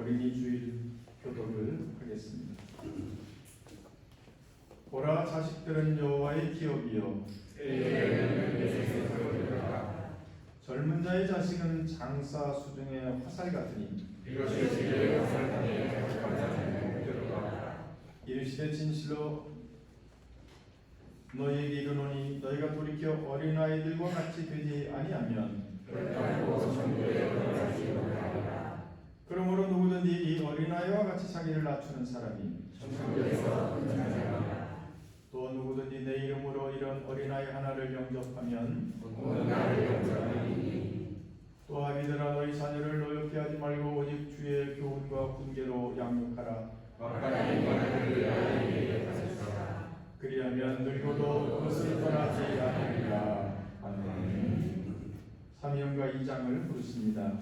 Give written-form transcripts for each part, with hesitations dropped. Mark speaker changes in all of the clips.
Speaker 1: 어린이 주일 교도를 하겠습니다. 보라, 자식들은 여호와의 기업이요 젊은 자의 자식은 장사 수중의 화살 같으니 이르시되 진실로 너희에게 이르노니 너희가 돌이켜 어린아이들과 같이 되지 아니하면 그러므로 누구든지 이 어린아이와 같이 자기를 낮추는 사람이 또 누구든지 내 이름으로 이런 어린아이 하나를 영접하면 또 아비들아 너희 자녀를 노엽게 하지 말고 오직 주의 교훈과 훈계로 양육하라. 그리하면 늙어도 그것을 떠나지 않으리라. 아멘. 사명과 2장을 부르십니다.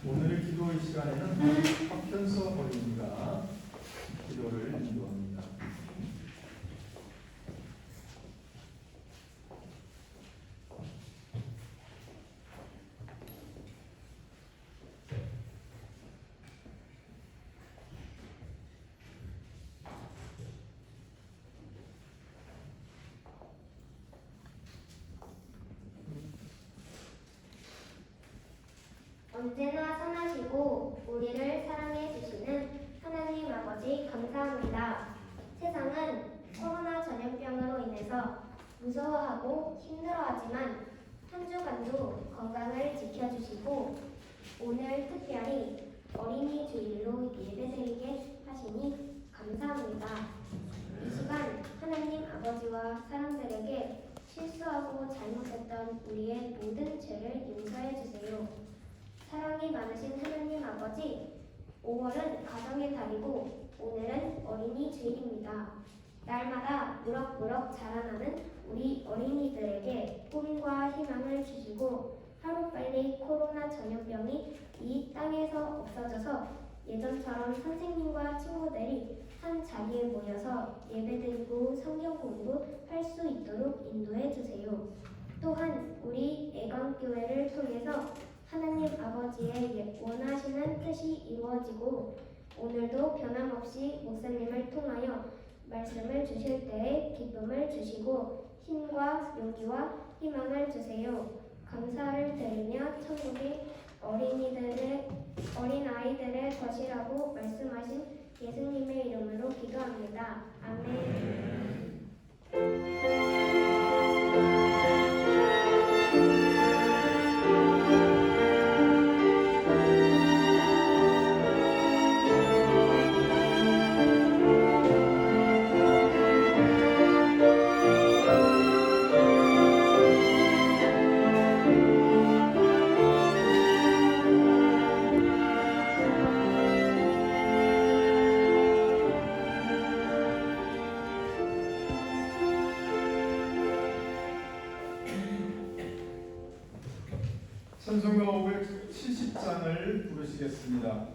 Speaker 1: 오늘의 기도의 시간에는 박현서 어린이가 기도를 인도합니다.
Speaker 2: 언제나 선하시고 우리를 사랑해 주시는 하나님 아버지 감사합니다. 세상은 코로나 전염병으로 인해서 무서워하고 힘들어하지만 한 주간도 건강을 지켜주시고 오늘 특별히 어린이 주일로 예배드리게 하시니 감사합니다. 이 시간 하나님 아버지와 사람들에게 실수하고 잘못했던 우리의 모든 죄를 용서해 주세요. 사랑이 많으신 하나님 아버지, 5월은 가정의 달이고 오늘은 어린이 주일입니다. 날마다 무럭무럭 자라나는 우리 어린이들에게 꿈과 희망을 주시고 하루빨리 코로나 전염병이 이 땅에서 없어져서 예전처럼 선생님과 친구들이 한 자리에 모여서 예배드리고 성경 공부할 수 있도록 인도해 주세요. 또한 우리 애강교회를 통해서 하나님 아버지의 원하시는 뜻이 이루어지고 오늘도 변함없이 목사님을 통하여 말씀을 주실 때에 기쁨을 주시고 힘과 용기와 희망을 주세요. 감사를 드리며 천국이 어린아이들의 것이라고 말씀하신 예수님의 이름으로 기도합니다. 아멘.
Speaker 1: 찬송가 570장을 부르시겠습니다.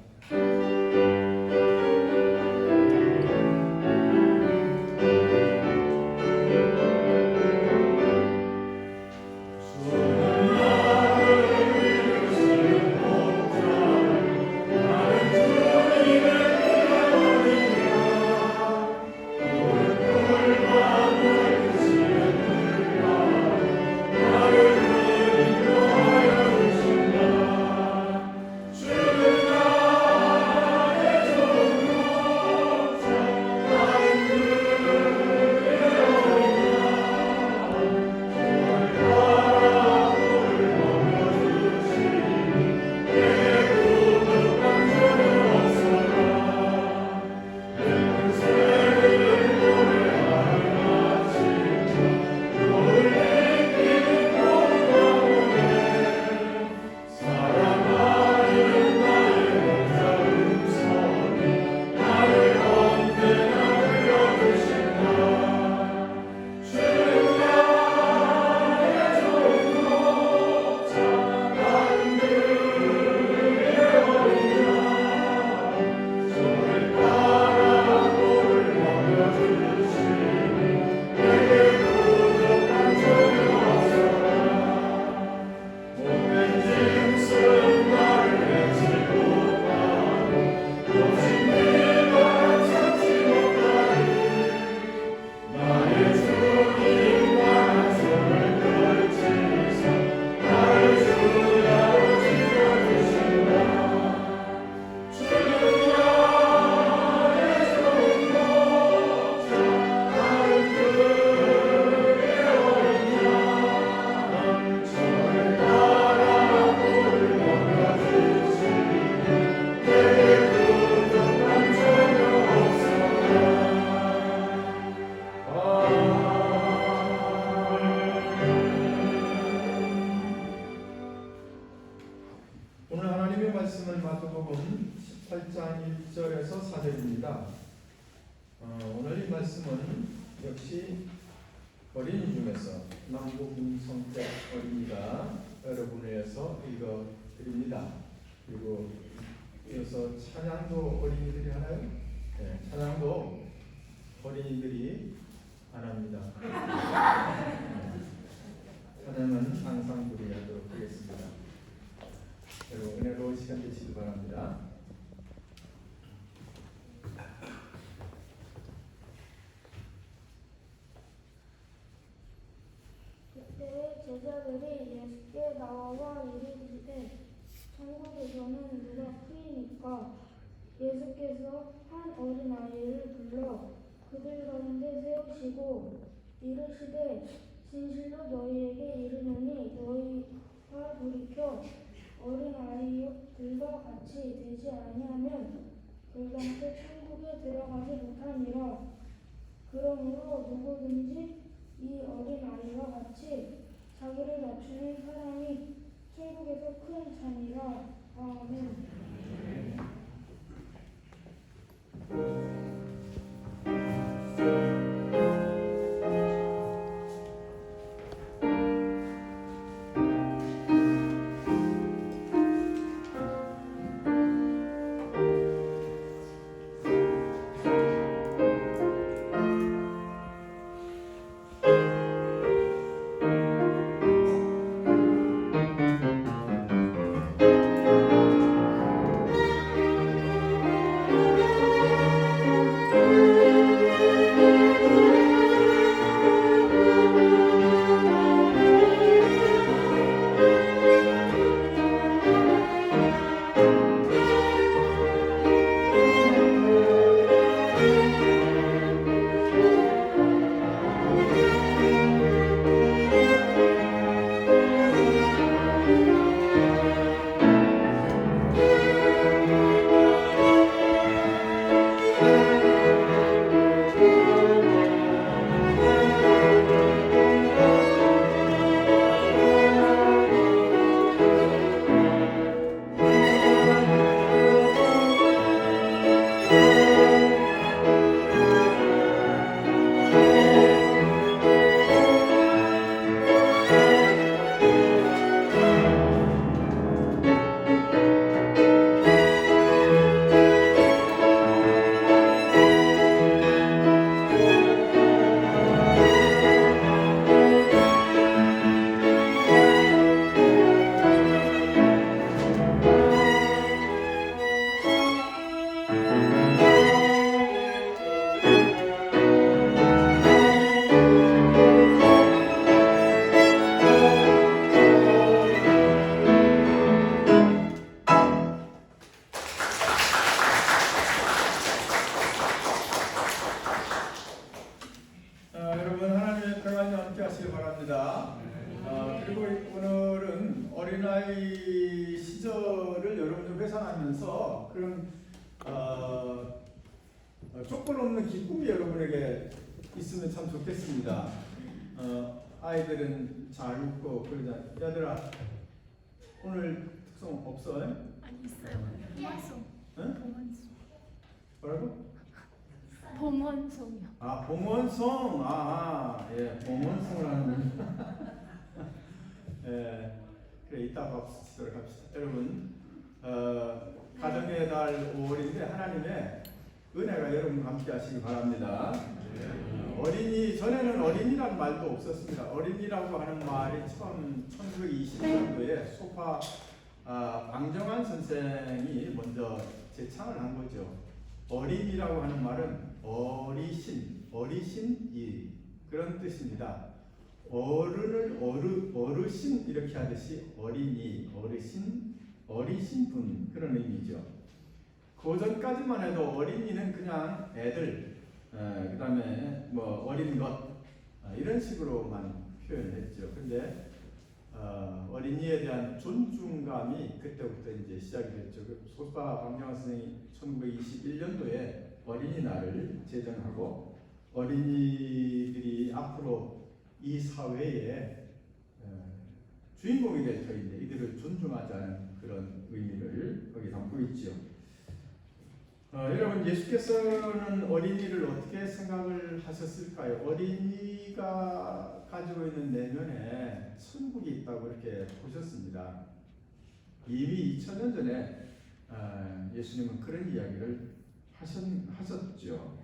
Speaker 3: 주는
Speaker 1: 3절에서 4절입니다. 오늘 이 말씀은 역시 어린이 중에서 남부 김성택 어린이가 여러분을 위해서 읽어드립니다. 그리고 이어서 찬양도 어린이들이 하나요? 네, 찬양도 어린이들이 안 합니다. 찬양은 항상 우리 하도록 하겠습니다. 여러분 은혜로운 시간 되시길 바랍니다.
Speaker 3: 그때 제자들이 예수께 나와 이르시되 천국에서는 누가 크이니까? 예수께서 한 어린아이를 불러 그들 가운데 세우시고 이르시되 진실로 너희에게 이르노니 너희가 돌이켜 어린아이들과 같이 되지 아니하면 결단코 천국에 들어가지 못하니라. 그러므로 누구든지 이 어린아이와 같이 자기를 낮추는 사람이 천국에서 큰 자니라. 아멘.
Speaker 1: 여러분 하나님의 평안이 함께 하시기 바랍니다. 그리고 오늘은 어린아이 시절을 여러분들 회상하면서 그런 조건 없는 기쁨이 여러분에게 있으면 참 좋겠습니다. 아이들은 잘 웃고 그러자. 얘들아 오늘 특성 없어?
Speaker 4: 아니 있어요. 봉헌송.
Speaker 1: 응?
Speaker 4: 봉헌송.
Speaker 1: 뭐라고?
Speaker 4: 봉헌송이요.
Speaker 1: 아 봉헌송. 예, 봉헌송을 하는. 예, 그래 이따 박수치도록 합시다. 여러분 가정의 달 5월인데 하나님의 은혜가 여러분과 함께 하시기 바랍니다. 어린이 전에는 어린이라는 말도 없었습니다. 어린이라고 하는 말이 처음 1920년도에 소파 방정환 선생이 먼저 제창을 한 거죠. 어린이라고 하는 말은 어리신이 그런 뜻입니다. 어른을 어르신 이렇게 하듯이 어린이, 어리신 분 그런 의미죠. 그 전까지만 해도 어린이는 그냥 애들, 그 다음에 뭐 어린 것 이런 식으로만 표현했죠. 근데 어린이에 대한 존중감이 그때부터 이제 시작이 됐죠. 소파 방정환 선생이 1921년도에 어린이날을 제정하고 어린이들이 앞으로 이 사회에 주인공이 될 터인데 이들을 존중하자는 그런 의미를 거기 담고 있죠. 여러분 예수께서는 어린이를 어떻게 생각을 하셨을까요? 어린이가 가지고 있는 내면에 천국이 있다고 이렇게 보셨습니다. 이미 2000년 전에 예수님은 그런 이야기를 하셨죠.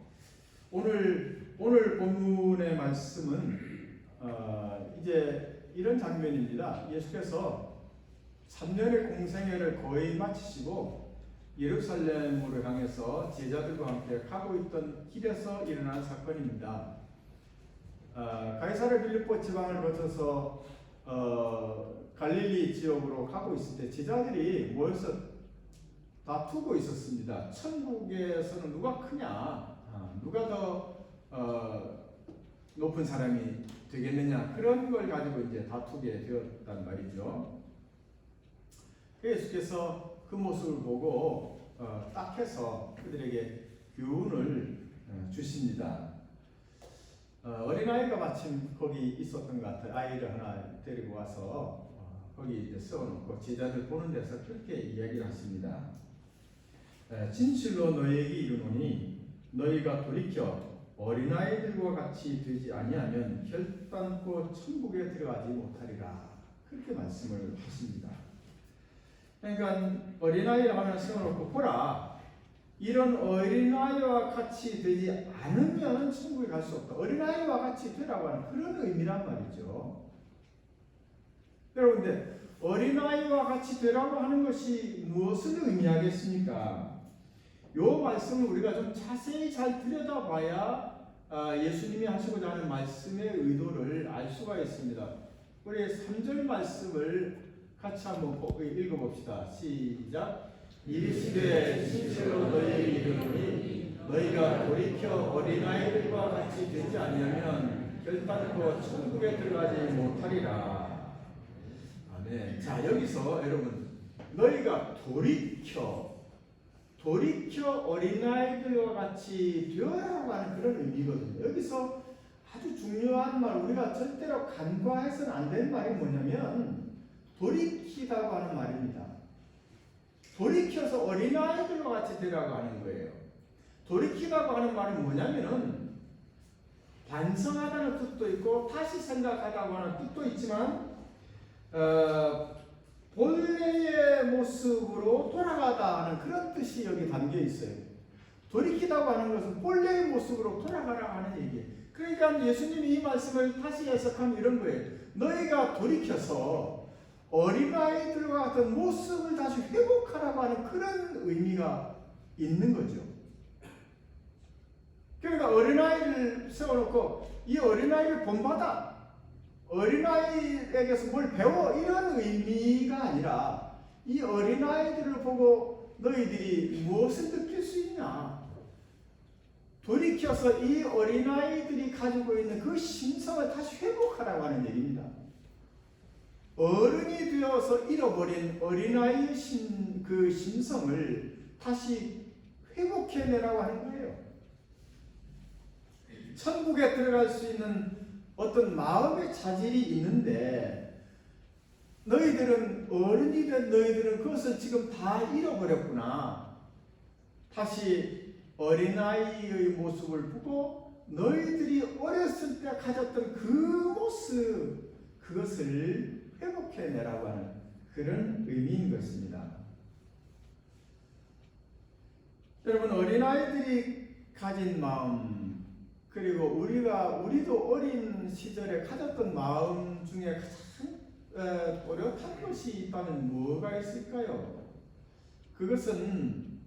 Speaker 1: 오늘 본문의 말씀은 이제 이런 장면입니다. 예수께서 3년의 공생애를 거의 마치시고 예루살렘으로 향해서 제자들과 함께 가고 있던 길에서 일어난 사건입니다. 가이사랴 빌립보 지방을 거쳐서 갈릴리 지역으로 가고 있을 때 제자들이 모여서 다투고 있었습니다. 천국에서는 누가 크냐, 누가 더 높은 사람이 되겠느냐, 그런 걸 가지고 이제 다투게 되었단 말이죠. 예수께서 그 모습을 보고 딱해서 그들에게 교훈을 주십니다. 어린아이가 마침 거기 있었던 것 같아요. 아이를 하나 데리고 와서 거기 이제 세워놓고 제자들 보는 데서 그렇게 이야기를 하십니다. 진실로 너희에게 이르노니 너희가 돌이켜 어린아이들과 같이 되지 아니하면 결단코 천국에 들어가지 못하리라. 그렇게 말씀을 하십니다. 그러니까 어린아이를 하나 세워놓고 보라, 이런 어린아이와 같이 되지 않으면 천국에 갈 수 없다. 어린아이와 같이 되라고 하는 그런 의미란 말이죠. 여러분들, 어린아이와 같이 되라고 하는 것이 무엇을 의미하겠습니까? 요 말씀을 우리가 좀 자세히 잘 들여다봐야 예수님이 하시고자 하는 말씀의 의도를 알 수가 있습니다. 우리 3절 말씀을 같이 한번 읽어봅시다. 시작. 이르시되 진실로 너희에게 이르노니 너희가 돌이켜 어린아이들과 같이 되지 아니하면 결단코 천국에 들어가지 못하리라. 아멘. 자, 여기서 여러분, 너희가 돌이켜 어린아이들과 같이 되어라고 하는 그런 의미거든요. 여기서 아주 중요한 말, 우리가 절대로 간과해서는 안 되는 말이 뭐냐면 돌이키다고 하는 말입니다. 돌이켜서 어린아이들과 같이 되라고 하는 거예요. 돌이키다고 하는 말은 뭐냐면은 반성하다는 뜻도 있고 다시 생각하다고 하는 뜻도 있지만 본래의 모습으로 돌아가다 하는 그런 뜻이 여기 담겨 있어요. 돌이키다고 하는 것은 본래의 모습으로 돌아가라고 하는 얘기예요. 그러니까 예수님이 이 말씀을 다시 해석하면 이런 거예요. 너희가 돌이켜서 어린아이들과 같은 모습을 다시 회복하라고 하는 그런 의미가 있는 거죠. 그러니까 어린아이를 세워놓고 이 어린아이를 본받아, 어린아이에게서 뭘 배워, 이런 의미가 아니라 이 어린아이들을 보고 너희들이 무엇을 느낄 수 있냐, 돌이켜서 이 어린아이들이 가지고 있는 그 심성을 다시 회복하라고 하는 얘기입니다. 어른이 되어서 잃어버린 어린아이의 그 심성을 다시 회복해내라고 하는 거예요. 천국에 들어갈 수 있는 어떤 마음의 자질이 있는데 너희들은, 어른이 된 너희들은 그것을 지금 다 잃어버렸구나. 다시 어린아이의 모습을 보고 너희들이 어렸을 때 가졌던 그 모습, 그것을 회복해내라고 하는 그런 의미인 것입니다. 여러분, 어린아이들이 가진 마음, 그리고 우리도 어린 시절에 가졌던 마음 중에 가장 또렷한 것이 있다면 뭐가 있을까요? 그것은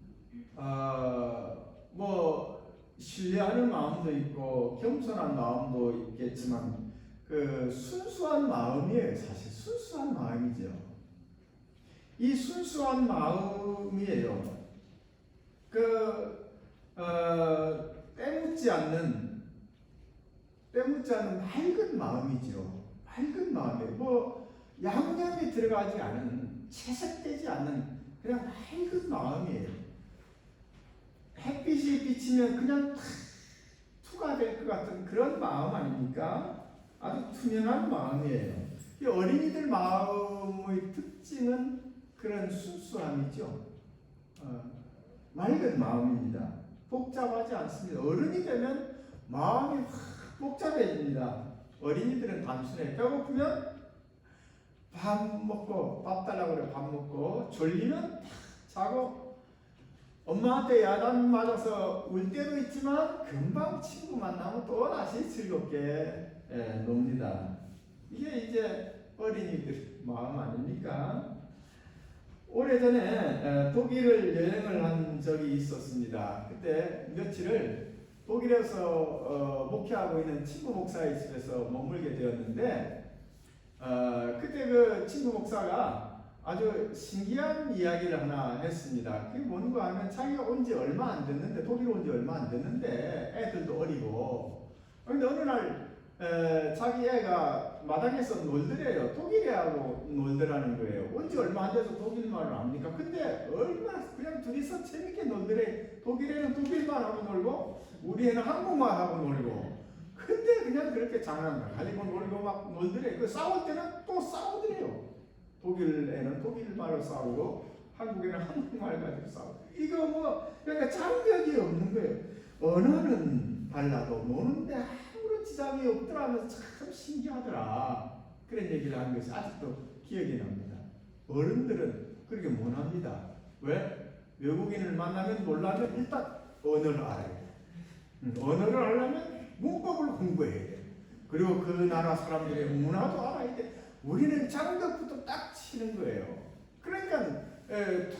Speaker 1: 신뢰하는 마음도 있고 겸손한 마음도 있겠지만 그 순수한 마음이에요. 사실 순수한 마음이죠. 이 순수한 마음이에요. 때묻지 않는 맑은 마음이죠. 맑은 마음이에요. 양념이 들어가지 않은, 채색되지 않는 그냥 맑은 마음이에요. 햇빛이 비치면 그냥 투가 될 것 같은 그런 마음 아닙니까? 아주 투명한 마음이에요. 이 어린이들 마음의 특징은 그런 순수함이죠. 맑은 마음입니다. 복잡하지 않습니다. 어른이 되면 마음이 확 복잡해집니다. 어린이들은 단순해. 배고프면 밥 먹고, 밥 달라고 그래. 밥 먹고, 졸리면 탁 자고, 엄마한테 야단 맞아서 울 때도 있지만 금방 친구 만나면 또 다시 즐겁게 놉니다. 이게 이제 어린이들 마음 아닙니까? 오래전에 독일을 여행을 한 적이 있었습니다. 그때 며칠을 독일에서 목회하고 있는 친구 목사의 집에서 머물게 되었는데, 그때 그 친구 목사가 아주 신기한 이야기를 하나 했습니다. 그게 뭔가 하면 자기가 온 지 얼마 안 됐는데, 독일 온 지 얼마 안 됐는데 애들도 어리고, 근데 어느 날 자기 애가 마당에서 놀더래요. 독일 애하고 놀더라는 거예요. 온 지 얼마 안 돼서 독일말을 압니까? 근데 얼마나 그냥 둘이서 재밌게 놀더래. 독일 애는 독일말 하고 놀고 우리 애는 한국말 하고 놀고, 근데 그냥 그렇게 장난감 가지고 놀고 막 놀더래. 그 싸울 때는 또 싸우더래요. 독일 애는 독일말로 싸우고 한국 애는 한국말 가지고 싸우고. 이거 뭐 그러니까 장벽이 없는 거예요. 언어는 달라도 노는데 아무런 지장이 없더라면서 참 신기하더라. 그런 얘기를 하는 것이 아직도 기억이 납니다. 어른들은 그렇게 못합니다. 왜? 외국인을 만나면 놀라면 일단 언어를 알아야 돼. 언어를 알려면 문법을 공부해야 돼. 그리고 그 나라 사람들의 문화도 알아야 돼. 우리는 장벽부터 딱 치는 거예요. 그러니까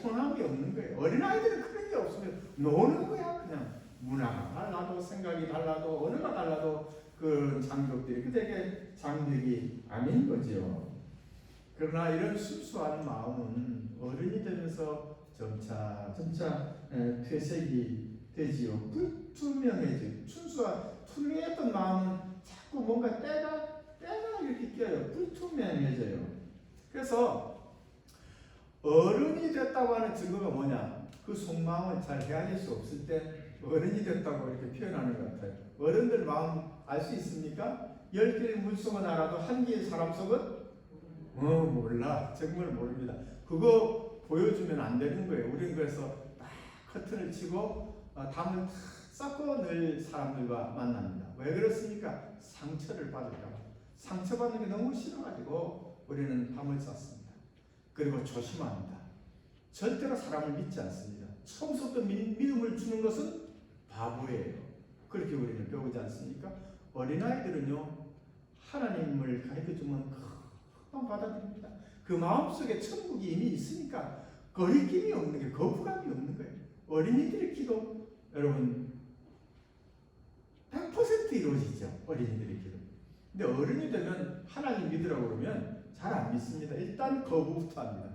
Speaker 1: 통함이 없는 거예요. 어린아이들은 그런 게 없으면 노는 거야. 그냥 문화가 달라도 생각이 달라도 언어가 달라도 그 장벽들이 그게 장벽이 아닌 거죠. 그러나 이런 순수한 마음은 어른이 되면서 점차 퇴색이 되지요. 불투명해지고, 순수한 투명했던 마음은 자꾸 뭔가 때가 이렇게 껴요. 불투명해져요. 그래서 어른이 됐다고 하는 증거가 뭐냐? 그 속마음을 잘 헤아릴 수 없을 때 어른이 됐다고 이렇게 표현하는 것 같아요. 어른들 마음 알 수 있습니까? 10길 물속은 알아도 한 길 사람 속은 몰라. 정말 모릅니다. 그거 보여주면 안 되는 거예요. 우리는 그래서 딱 커튼을 치고 담을 탁 쌓고 늘 사람들과 만납니다. 왜 그렇습니까? 상처를 받을까 봐. 상처받는 게 너무 싫어가지고 우리는 담을 쌓습니다. 그리고 조심합니다. 절대로 사람을 믿지 않습니다. 처음부터 믿음을 주는 것은 바보예요. 그렇게 우리는 배우지 않습니까? 어린아이들은요, 하나님을 가르쳐주면 금방 받아들입니다. 그 마음속에 천국이 이미 있으니까 거리낌이 없는 게, 거부감이 없는 거예요. 어린이들의 기도, 여러분 100% 이루어지죠. 어린이들의 기도. 근데 어른이 되면 하나님 믿으라고 그러면 잘 안 믿습니다. 일단 거부부터 합니다.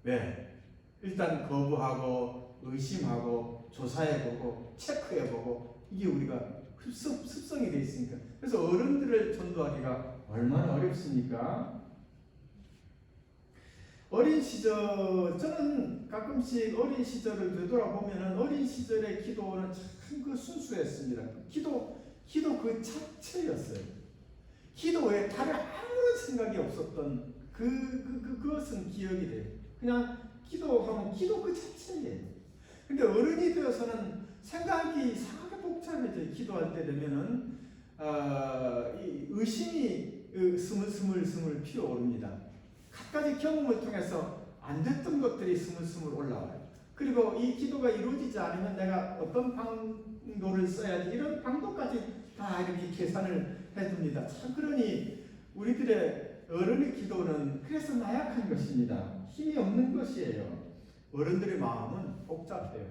Speaker 1: 왜? 일단 거부하고 의심하고 조사해보고 체크해보고, 이게 우리가 습성이 되어 있으니까. 그래서 어른들을 전도하기가 얼마나 어렵습니까? 어린 시절, 저는 가끔씩 어린 시절을 되돌아보면 어린 시절의 기도는 참 그 순수했습니다. 기도 그 자체였어요. 기도 외에 다른 아무런 생각이 없었던 그것은 기억이 돼요. 그냥 기도하면 기도 그 자체예요. 근데 어른이 되어서는 생각이 이상하게 복잡해져요. 기도할 때 되면은 이 의심이 스물스물 피어오릅니다. 갖가지 경험을 통해서 안 됐던 것들이 스물스물 올라와요. 그리고 이 기도가 이루어지지 않으면 내가 어떤 방도를 써야지, 이런 방도까지 다 이렇게 계산을 해둡니다. 참, 그러니 우리들의 어른의 기도는 그래서 나약한 것입니다. 힘이 없는 것이에요. 어른들의 마음은 복잡해요.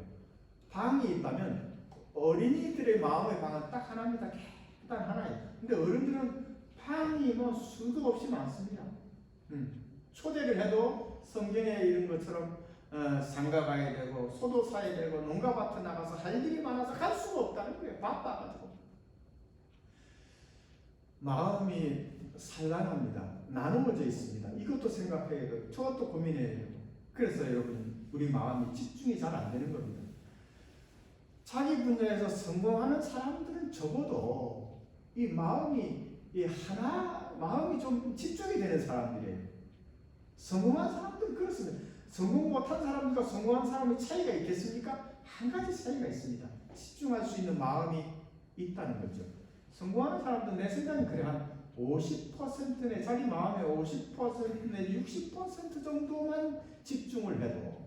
Speaker 1: 방이 있다면 어린이들의 마음의 방은 딱 하나입니다. 깨끗한 하나예요. 근데 어른들은 방이 뭐 수도 없이 많습니다. 초대를 해도 성경에 이런 것처럼 장가 가야 되고 소도 사야 되고 농가밭에 나가서 할 일이 많아서 갈 수가 없다는 거예요. 바빠가지고. 마음이 산란합니다. 나누어져 있습니다. 이것도 생각해야 되고 저것도 고민해야 되고. 그래서 여러분, 우리 마음이 집중이 잘 안 되는 겁니다. 자기 분야에서 성공하는 사람들은 적어도 이 마음이 마음이 좀 집중이 되는 사람들이에요. 성공한 사람들은 그렇습니다. 성공 못한 사람들과 성공한 사람의 차이가 있겠습니까? 한 가지 차이가 있습니다. 집중할 수 있는 마음이 있다는 거죠. 성공하는 사람들은 내 생각엔 그래 한 50%내 자기 마음의 50%내 60% 정도만 집중을 해도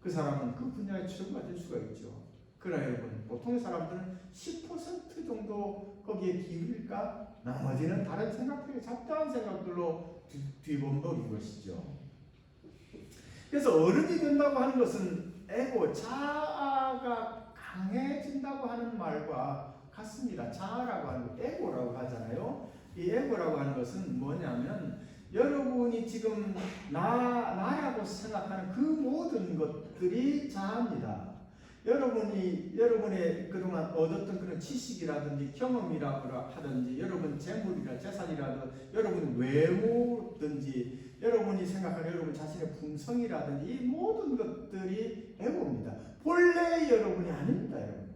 Speaker 1: 그 사람은 그 분야의 최고가 될 수가 있죠. 그러나 여러분, 보통의 사람들은 10% 정도 거기에 기울일까? 나머지는 다른 생각들이 잡다한 생각들로 뒤범벅인 것이죠. 그래서 어른이 된다고 하는 것은 에고, 자아가 강해진다고 하는 말과 같습니다. 자아라고 하는 거, 에고라고 하잖아요. 이 에고라고 하는 것은 뭐냐면 여러분이 지금 나라고 생각하는 그 모든 것들이 자아입니다. 여러분의 그동안 얻었던 그런 지식이라든지 경험이라고 하든지 여러분 재물이나 재산이라든지 여러분 외모든지 여러분이 생각하는 여러분 자신의 품성이라든지 이 모든 것들이 에고입니다. 본래의 여러분이 아닙니다. 여러분.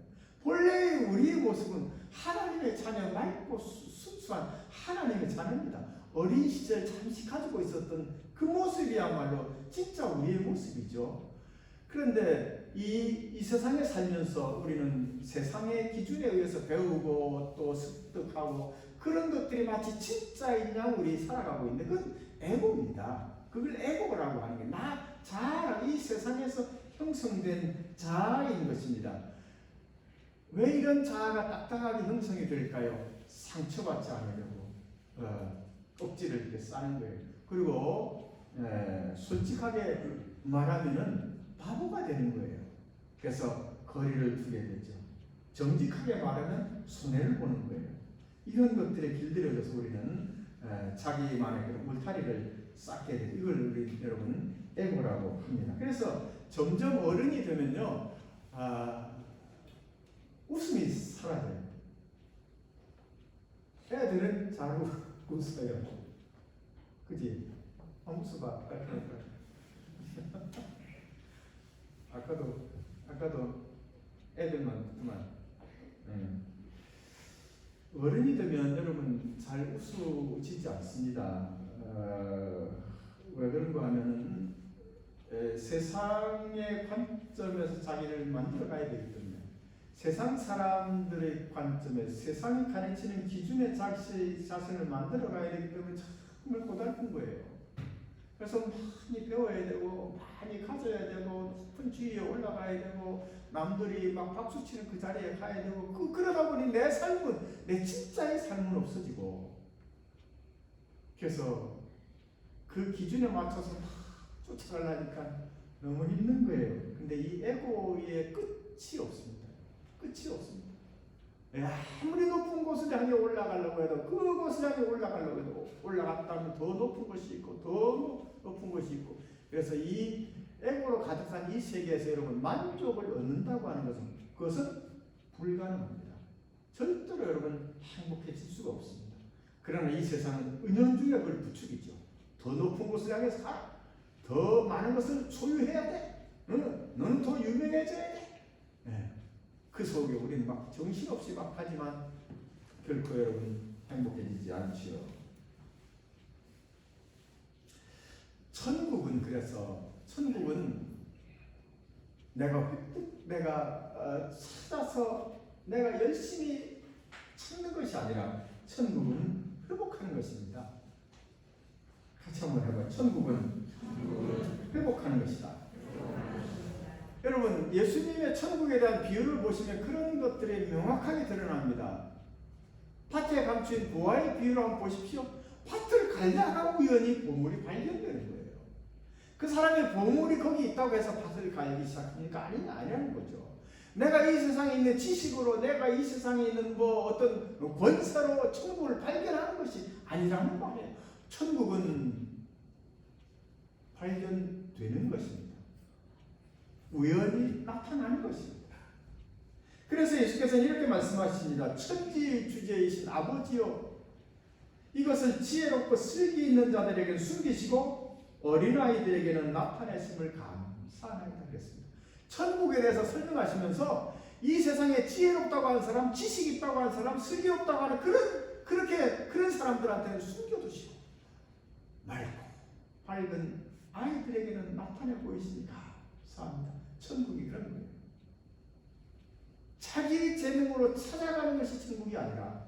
Speaker 1: 본래의 우리의 모습은 하나님의 자녀, 맑고 순수한 하나님의 자녀입니다. 어린 시절 잠시 가지고 있었던 그 모습이야말로 진짜 우리의 모습이죠. 그런데 이 세상에 살면서 우리는 세상의 기준에 의해서 배우고 또 습득하고 그런 것들이 마치 진짜인 양 우리 살아가고 있는데 그건 에고입니다. 그걸 에고라고 하는 게 자아, 이 세상에서 형성된 자아인 것입니다. 왜 이런 자아가 딱딱하게 형성이 될까요? 상처받지 않으려고 억지를 이렇게 싸는 거예요. 그리고 솔직하게 말하면은 바보가 되는 거예요. 그래서 거리를 두게 되죠. 정직하게 말하면 손해를 보는 거예요. 이런 것들에 길들여져서 우리는 자기만의 그런 울타리를 쌓게 돼요. 이걸 우리 여러분 에고라고 합니다. 그래서 점점 어른이 되면요, 웃음이 사라져요. 애들은 잘 웃어요. 그지? 한번 웃어봐. 아까도 애들만 그만. 어른이 되면 여러분 잘 웃어지지 않습니다. 왜 그런가 하면은 세상의 관점에서 자기를 만들어 가야 되기 때문에 세상 사람들의 관점에서 세상이 가르치는 기준의 자신을 만들어 가야 되기 때문에 정말 고달픈 거예요. 그래서 많이 배워야 되고 많이 가져야 되고 높은 지위에 올라가야 되고 남들이 막 박수치는 그 자리에 가야 되고 그러다 보니 내 삶은 내 진짜의 삶은 없어지고 그래서 그 기준에 맞춰서 막 쫓아가려니까 너무 힘든 거예요. 근데 이 에고의 끝이 없습니다. 끝이 없습니다. 아무리 높은 곳을 향해 올라가려고 해도 그곳을 향해 올라가려고 해도 올라갔다면 더 높은 것이 있고 더 높은 것이 있고 그래서 이 에고로 가득 찬 이 세계에서 여러분 만족을 얻는다고 하는 것은 그것은 불가능합니다. 절대로 여러분 행복해질 수가 없습니다. 그러나 이 세상은 은연중에 그걸 부추기죠. 더 높은 곳을 향해서 가. 더 많은 것을 소유해야 돼. 너는 더 유명해져야 돼. 그 속에 우리는 막 정신없이 막 하지만 결코 여러분 행복해지지 않지요. 천국은 내가 찾아서 내가 열심히 찾는 것이 아니라 천국은 회복하는 것입니다. 같이 한번 해봐요. 천국은 회복하는 것이다. 여러분 예수님의 천국에 대한 비유를 보시면 그런 것들이 명확하게 드러납니다. 밭에 감춘 보화의 비유를 한번 보십시오. 밭을 갈다가 우연히 보물이 발견되는 거예요. 그 사람의 보물이 거기 있다고 해서 밭을 갈기 시작하니까 아니라는 거죠. 내가 이 세상에 있는 지식으로 내가 이 세상에 있는 뭐 어떤 권세로 천국을 발견하는 것이 아니라는 말이에요. 천국은 발견되는 것입니다. 우연히 나타나는 것입니다. 그래서 예수께서는 이렇게 말씀하십니다. 천지 주제이신 아버지요, 이것을 지혜롭고 슬기 있는 자들에게는 숨기시고 어린아이들에게는 나타내심을 감사하나이다 그랬습니다. 천국에 대해서 설명하시면서 이 세상에 지혜롭다고 하는 사람, 지식 있다고 하는 사람, 슬기롭다고 하는 그런 사람들한테는 숨겨두시고 맑고 밝은 아이들에게는 나타내 보이시니 감사합니다. 천국이 그런 거예요. 자기 재능으로 찾아가는 것이 천국이 아니라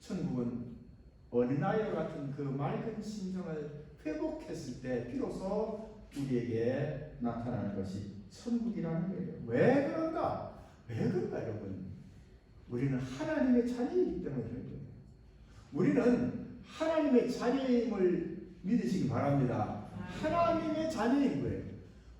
Speaker 1: 천국은 어린아이와 같은 그 맑은 심정을 회복했을 때 비로소 우리에게 나타나는 것이 천국이라는 거예요. 왜 그런가? 왜 그런가 여러분? 우리는 하나님의 자녀이기 때문에 그런 거예요. 우리는 하나님의 자녀임을 믿으시기 바랍니다. 하나님의 자녀인 거예요.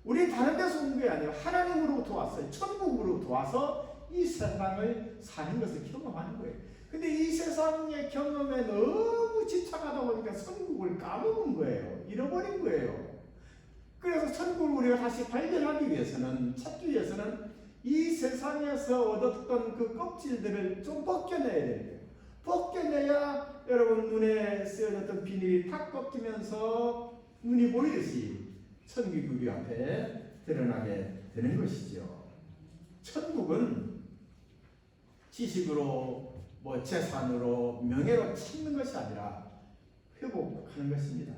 Speaker 1: 우리 다른 데서 온 게 아니에요. 하나님으로부터 왔어요. 천국으로부터 와서 이 세상을 사는 것을 경험하는 거예요. 근데 이 세상의 경험에 너무 집착하다 보니까 천국을 까먹은 거예요. 잃어버린 거예요. 그래서 천국을 우리가 다시 발견하기 위해서는, 찾기 위해서는 이 세상에서 얻었던 그 껍질들을 좀 벗겨내야 돼요. 벗겨내야 여러분 눈에 쓰여졌던 비닐이 탁 벗기면서 눈이 보이듯이 천국이 우리 앞에 드러나게 되는 것이죠. 천국은 지식으로 재산으로 명예로 찾는 것이 아니라 회복하는 것입니다.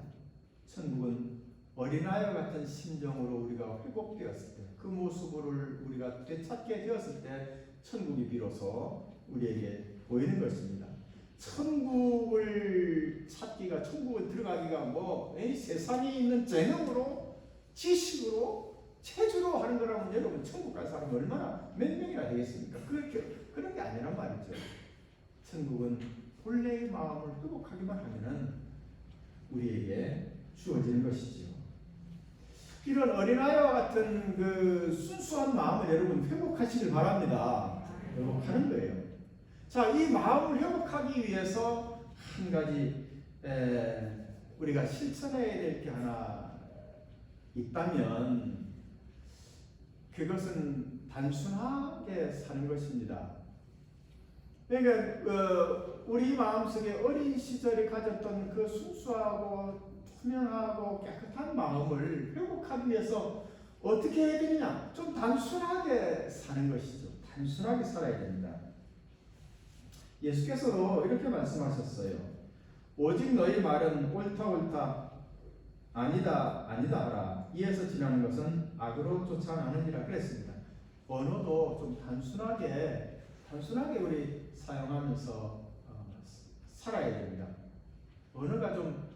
Speaker 1: 천국은 어린아이와 같은 심정으로 우리가 회복되었을 때, 그 모습을 우리가 되찾게 되었을 때 천국이 비로소 우리에게 보이는 것입니다. 천국을 찾기가, 천국을 들어가기가 세상에 있는 재능으로, 지식으로, 체주로 하는 거라면 여러분 천국 갈 사람이 얼마나 몇 명이나 되겠습니까? 그런 게 아니란 말이죠. 천국은 본래의 마음을 회복하기만 하면은 우리에게 주어지는 것이지요. 이런 어린아이와 같은 그 순수한 마음을 여러분 회복하시길 바랍니다. 회복하는 거예요. 자, 이 마음을 회복하기 위해서 한 가지 우리가 실천해야 될 게 하나 있다면 그것은 단순하게 사는 것입니다. 그러니까 우리 마음속에 어린 시절에 가졌던 그 순수하고 투명하고 깨끗한 마음을 회복하기 위해서 어떻게 해야 되느냐? 좀 단순하게 사는 것이죠. 단순하게 살아야 됩니다. 예수께서도 이렇게 말씀하셨어요. 오직 너희 말은 옳다 옳다 아니다 아니다 하라. 이에서 지나는 것은 악으로 쫓아나느니라 그랬습니다. 언어도 좀 단순하게 우리 사용하면서 살아야 됩니다. 언어가 좀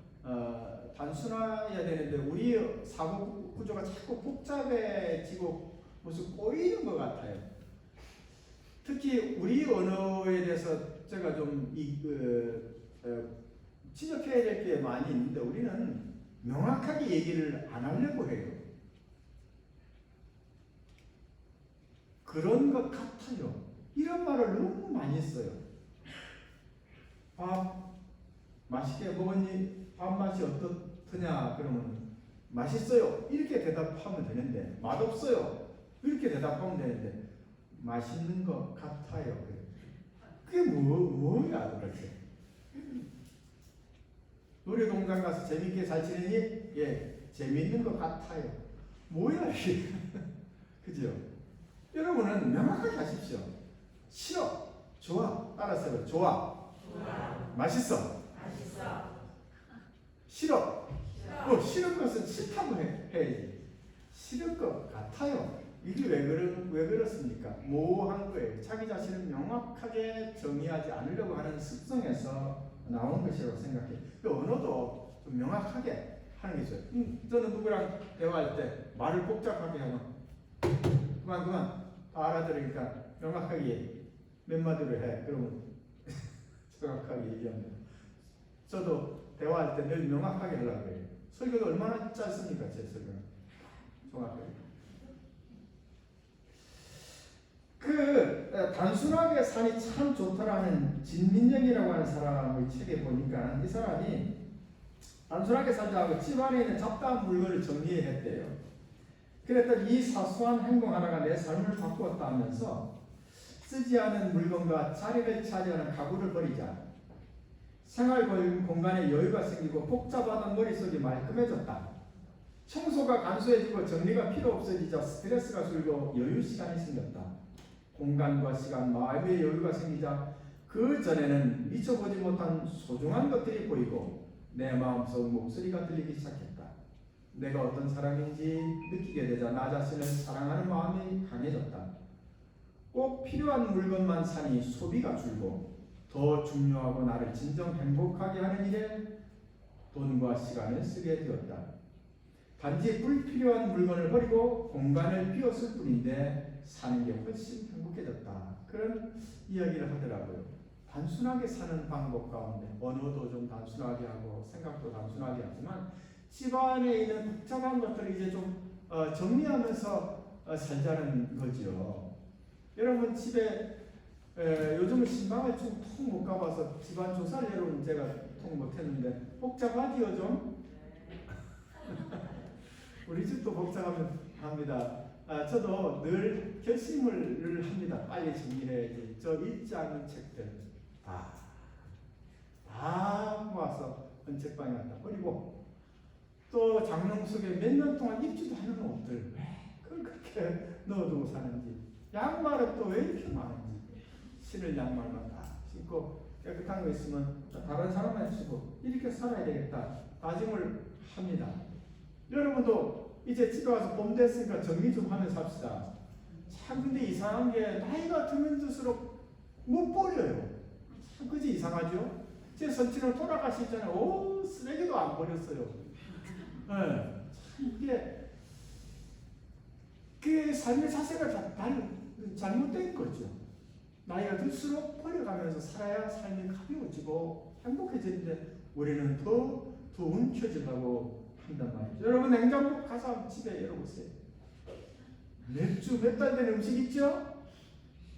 Speaker 1: 단순해야 되는데 우리 사고 구조가 자꾸 복잡해지고 무슨 꼬이는 것 같아요. 특히 우리 언어에 대해서 제가 좀 지적해야 될 게 많이 있는데 우리는 명확하게 얘기를 안 하려고 해요. 그런 것 같아요. 이런 말을 너무 많이 써요. 밥 맛있게 먹었니? 밥 맛이 어떻냐? 그러면 맛있어요. 이렇게 대답하면 되는데 맛없어요. 이렇게 대답하면 되는데 맛있는 것 같아요. 그게 뭐야 도대체? 놀이동산 가서 재밌게 잘 지내니? 예, 재밌는 것 같아요. 뭐야 이게? 그죠? 여러분은 명확하게 하십시오. 싫어, 좋아, 따라서 좋아, 맛있어, 싫어, 싫은 것은 싫다고 해야지. 싫을 것 같아요. 이게 왜 그렇습니까? 모호한 거예요. 자기 자신을 명확하게 정의하지 않으려고 하는 습성에서 나온 것이라고 생각해요. 그 언어도 좀 명확하게 하는 게 있어요. 저는 누구랑 대화할 때 말을 복잡하게 하면 그만 다 알아들으니까 명확하게 몇 마디로 해. 그러면 정확하게 얘기합니다. 저도 대화할 때 늘 명확하게 하려고 해요. 설교도 얼마나 짧습니까? 제 설교는 정확하게. 단순하게 사니 참 좋다라는 진민영이라고 하는 사람의 책에 보니까 이 사람이 단순하게 살자고 집안에 있는 잡다한 물건을 정리했대요. 그랬더니 이 사소한 행동 하나가 내 삶을 바꾸었다 하면서 쓰지 않은 물건과 자리를 차지하는 가구를 버리자 생활 공간에 여유가 생기고 복잡하던 머릿속이 말끔해졌다. 청소가 간소해지고 정리가 필요 없어지자 스트레스가 줄고 여유 시간이 생겼다. 공간과 시간, 마음의 여유가 생기자 그 전에는 미쳐보지 못한 소중한 것들이 보이고 내 마음속 목소리가 들리기 시작했다. 내가 어떤 사람인지 느끼게 되자 나 자신을 사랑하는 마음이 강해졌다. 꼭 필요한 물건만 사니 소비가 줄고 더 중요하고 나를 진정 행복하게 하는 일에 돈과 시간을 쓰게 되었다. 단지 불필요한 물건을 버리고 공간을 비웠을 뿐인데 사는 게 훨씬 행복해졌다. 그런 이야기를 하더라고요. 단순하게 사는 방법 가운데 언어도 좀 단순하게 하고 생각도 단순하게 하지만 집안에 있는 복잡한 것들을 이제 좀 정리하면서 살자는 거죠. 여러분 집에 요즘은 신방을 좀 통 못 가봐서 집안 조사를 여러분 제가 통 못했는데 복잡하지요 좀? 우리 집도 복잡합니다. 저도 늘 결심을 합니다. 빨리 정리해야지. 저 읽지 않은 책들 다 모아서 헌책방에 갖다 버리고 또 장롱 속에 몇 년 동안 입지도 않은 옷들 왜 그걸 그렇게 넣어두고 사는지 양말은 또 왜 이렇게 많은지 신을 양말만 다 신고 깨끗한 거 있으면 다른 사람한테 주고 이렇게 살아야 되겠다 다짐을 합니다. 여러분도 이제 집에 와서 봄 됐으니까 정리 좀 하면서 합시다. 참 근데 이상한 게 나이가 드는 들수록 못 버려요. 참 그지 이상하죠? 제 선친은 돌아가시잖아요. 오 쓰레기도 안 버렸어요. 네. 참 이게 그 삶의 자세가 잘못된 거죠. 나이가 들수록 버려가면서 살아야 삶이 가벼워지고 행복해지는데 우리는 더 움켜쥐려고 한단 말이죠. 여러분 냉장고 가서 집에 열어보세요. 맥주 몇 달 된 음식 있죠?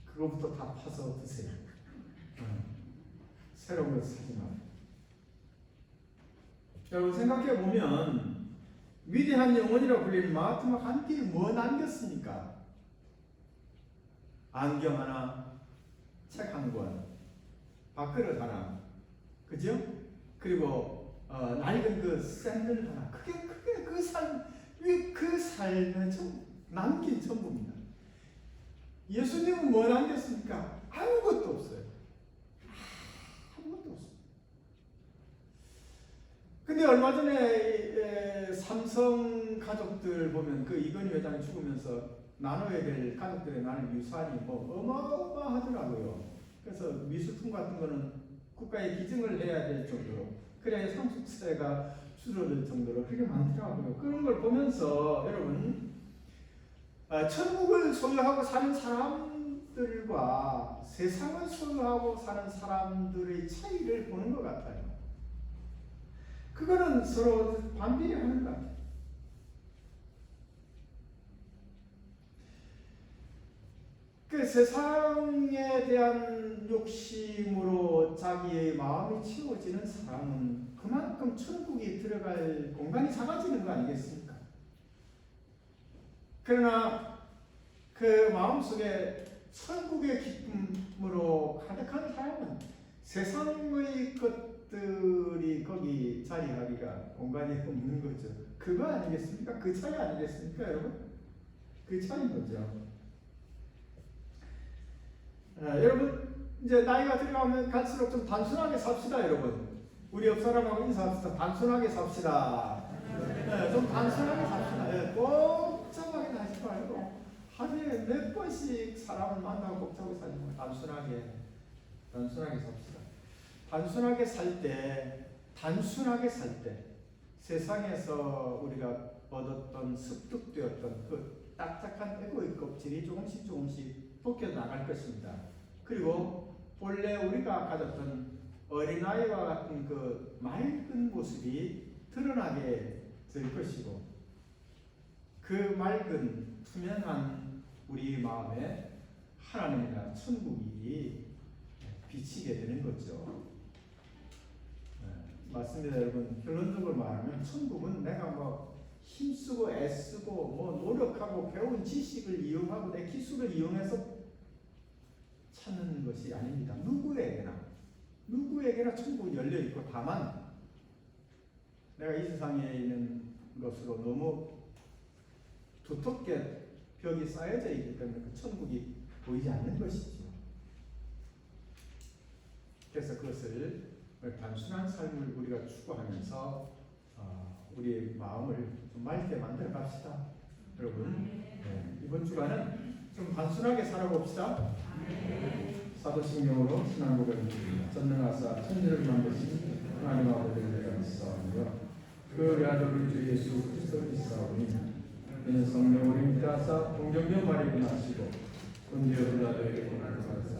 Speaker 1: 그거부터 다 파서 드세요. 새로운 거 사지 마세요. 여러분 생각해보면 위대한 영혼이라고 불리는 마하트마 간디를 뭐 남겼습니까? 안경 하나, 책 한 권, 밥그릇 하나, 그죠? 그리고 낡은 그 샌들 하나. 그게 그 삶에 남긴 전부입니다. 예수님은 뭐 남겼습니까? 아무것도 없어요. 아무것도 없어요. 근데 얼마 전에 삼성 가족들 보면 그 이건희 회장이 죽으면서 나눠야 될 가족들의 나눌 유산이 뭐 어마어마하더라고요. 그래서 미술품 같은 거는 국가에 기증을 해야 될 정도로 그래야 상속세가 줄어들 정도로 그렇게 많더라고요. 그런 걸 보면서 여러분 천국을 소유하고 사는 사람들과 세상을 소유하고 사는 사람들의 차이를 보는 것 같아요. 그거는 서로 반비례하는 것 같아요. 그 세상에 대한 욕심으로 자기의 마음이 채워지는 사람은 그만큼 천국이 들어갈 공간이 작아지는 거 아니겠습니까? 그러나 그 마음속에 천국의 기쁨으로 가득한 사람은 세상의 것들이 거기 자리하기가 공간이 없는 거죠. 그거 아니겠습니까? 그 차이 아니겠습니까, 여러분? 그 차이인 거죠. 여러분 이제 나이가 들어가면 갈수록 좀 단순하게 삽시다, 여러분. 우리 옆 사람하고 인사합시다. 단순하게 삽시다. 좀 단순하게 삽시다. 복잡하게 하지 말고 하루에 몇 번씩 사람을 만나고 복잡하게 살지 말고 단순하게 삽시다. 단순하게 살 때 세상에서 우리가 얻었던 습득되었던 그 딱딱한 에고의 껍질이 조금씩 벗겨나갈 것입니다. 그리고 본래 우리가 가졌던 어린아이와 같은 그 맑은 모습이 드러나게 될 것이고 그 맑은 투명한 우리 마음에 하나님이나 천국이 비치게 되는 거죠. 맞습니다, 여러분. 결론적으로 말하면 천국은 내가 뭐 힘쓰고 애쓰고 뭐 노력하고 배운 지식을 이용하고 내 기술을 이용해서 찾는 것이 아닙니다. 누구에게나 천국은 열려 있고 다만 내가 이 세상에 있는 것으로 너무 두텁게 벽이 쌓여져 있기 때문에 그 천국이 보이지 않는 것이죠. 그래서 그것을 단순한 삶을 우리가 추구하면서 우리 마음을 좀 맑게 만들어 갑시다. 여러분, 이번 주간은 좀 단순하게 살아봅시다. 사도신경으로 신앙 고백입니다. 전능하사 천지를 만드신 하나님 아버지를 내가 믿사오며 그 외아들 우리 주 예수 그리스도를 믿사오니 이는 성령으로 인자하사 동정녀 마리아 나시고 본디오 빌라도에게 고난을 받으사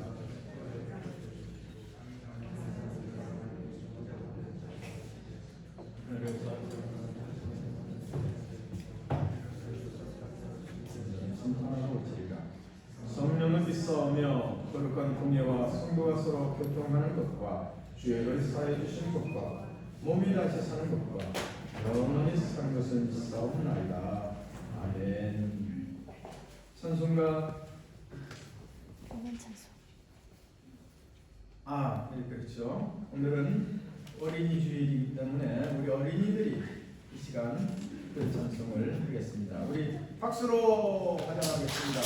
Speaker 1: 심판하고 지리라. 성령은 믿사오며 거룩한 공예와 성도가 서로 교통하는 것과 죄를 사해 주시는 것과 몸이 다시 사는 것과 영원히 사는 것을 믿사옵나이다. 아멘. 찬송가
Speaker 4: 공연 찬송.
Speaker 1: 네, 그렇죠. 오늘은 어린이 주일이기 때문에 우리 어린이들이 이 시간 그 찬송을 하겠습니다. 우리 박수로 환영하겠습니다.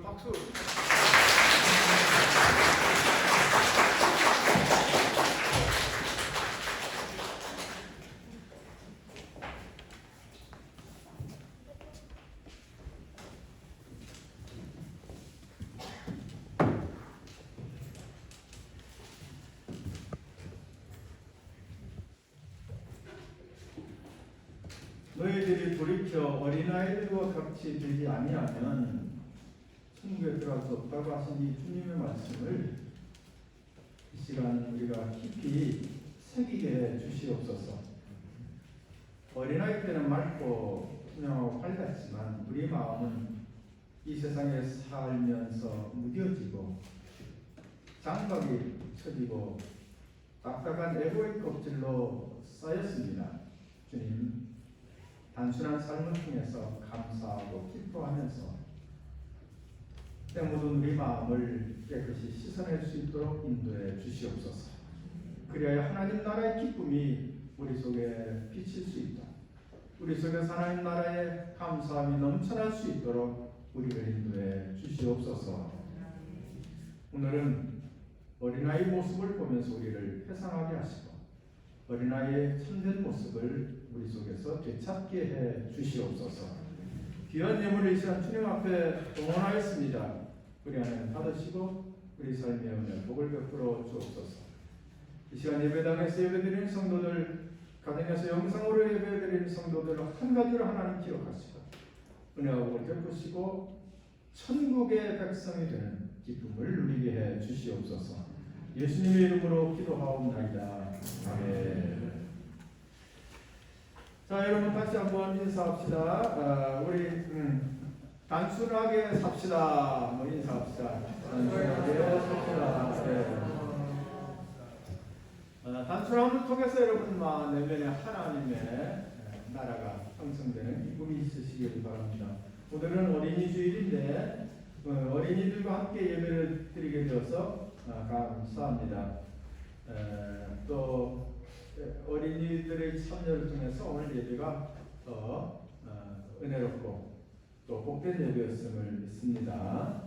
Speaker 1: 박수. 너희들이 돌이켜 어린아이들과 같이 되지 아니하면 천국에 들어갈 수 없다고 하신 이 주님의 말씀을 이 시간 우리가 깊이 새기게 주시옵소서. 어린아이 때는 맑고 투명하고 밝았지만 우리 마음은 이 세상에 살면서 무뎌지고 장박이 쳐지고 딱딱한 에고의 껍질로 쌓였습니다. 주님, 단순한 삶을 통해서 감사하고 기뻐하면서 때 묻은 우리 마음을 깨끗이 씻어낼 수 있도록 인도해 주시옵소서. 그리하여 하나님 나라의 기쁨이 우리 속에 비칠 수 있다. 우리 속에서 하나님 나라의 감사함이 넘쳐날 수 있도록 우리를 인도해 주시옵소서. 오늘은 어린아이 모습을 보면서 우리를 회상하게 하시고 어린아이의 참된 모습을 우리 속에서 되찾게 해 주시옵소서. 귀한 예물을 이 시간 주님 앞에 동원하였습니다. 우리 하나님 받으시고 우리 삶의 은혜 복을 베풀어 주옵소서. 이 시간 예배당에서 예배드리는 성도들, 가정에서 영상으로 예배드리는 성도들 한 가지로 하나님 기억하시고 은혜와 복을 베푸시고 천국의 백성이 되는 기쁨을 누리게 해 주시옵소서. 예수님의 이름으로 기도하옵나이다. 아멘. 자, 여러분 다시 한번 인사합시다. 우리 단순하게 삽시다. 뭐 인사합시다. 단순하게 삽시다. 네. 단순함을 통해서 여러분만 내면에 하나님의 나라가 형성되는 기쁨이 있으시길 바랍니다. 오늘은 어린이 주일인데 어린이들과 함께 예배를 드리게 되어서 감사합니다. 또 어린이들의 참여를 통해서 오늘 예배가 더 은혜롭고 또 복된 예배였음을 믿습니다.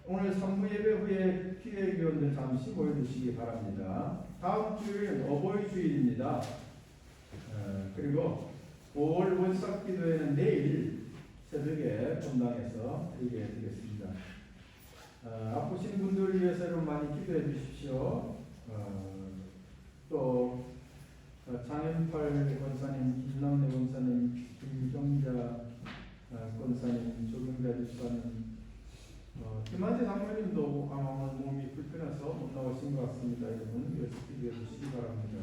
Speaker 1: 오늘 3부 예배 후에 피해위원들 잠시 모여주시기 바랍니다. 다음 주일은 어버이 주일입니다. 그리고 5월 원삭 기도회는 내일 새벽에 본당에서 드리게 되겠습니다. 아프신 분들을 위해서 여러분 많이 기도해 주십시오. 또 장현팔 권사님, 김남래 권사님, 김경자 권사님, 조경자 집사님, 김한재 장로님도 아마 몸이 불편해서 못 나오신 것 같습니다. 여러분 기도해 주시기 바랍니다.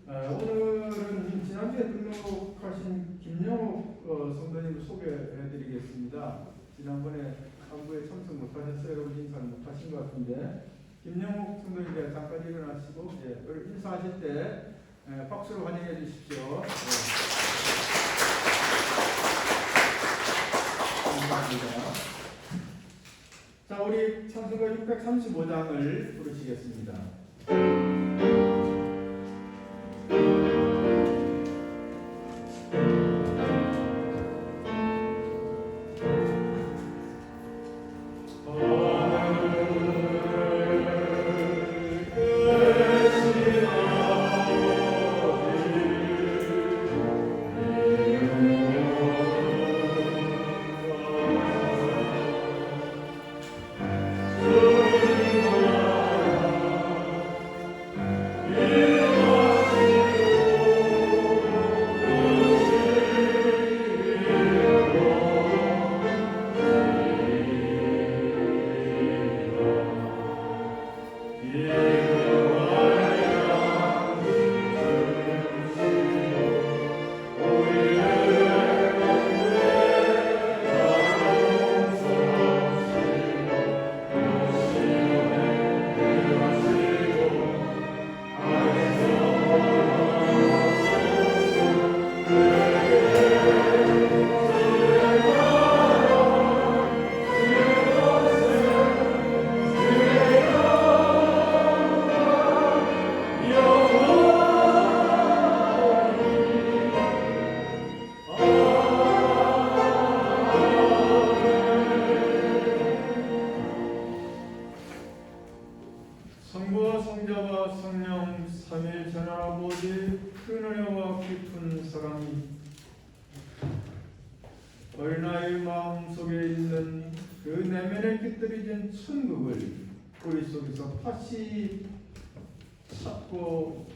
Speaker 1: 오늘은 지난주에 등록하신 김영옥 성도님을 소개해 드리겠습니다. 지난번에 안부에 참석 못하셨어요. 여러분 인사를 못하신 것 같은데 김영옥 성도님께 잠깐 일어나시고 인사하실 때 박수로 환영해 주십시오. 감사합니다. 자, 우리 찬송가 635장을 부르시겠습니다. 성부와 성자와 성령 삼위일 전하아버지 큰 은혜와 깊은 사랑이 어린아이의 마음속에 있는 그 내면에 깃들여진 천국을 우리 속에서 다시 찾고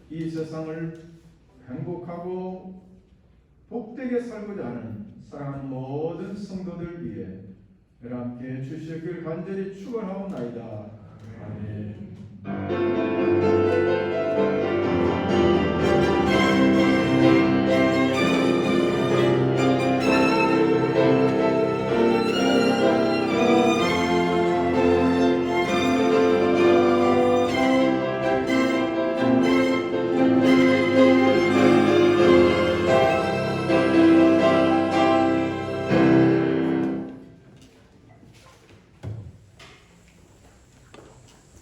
Speaker 1: 이 세상을 행복하고 복되게 살고자 하는 사랑하는 모든 성도들 위해 함께 주시길 간절히 축원하옵나이다. 아멘.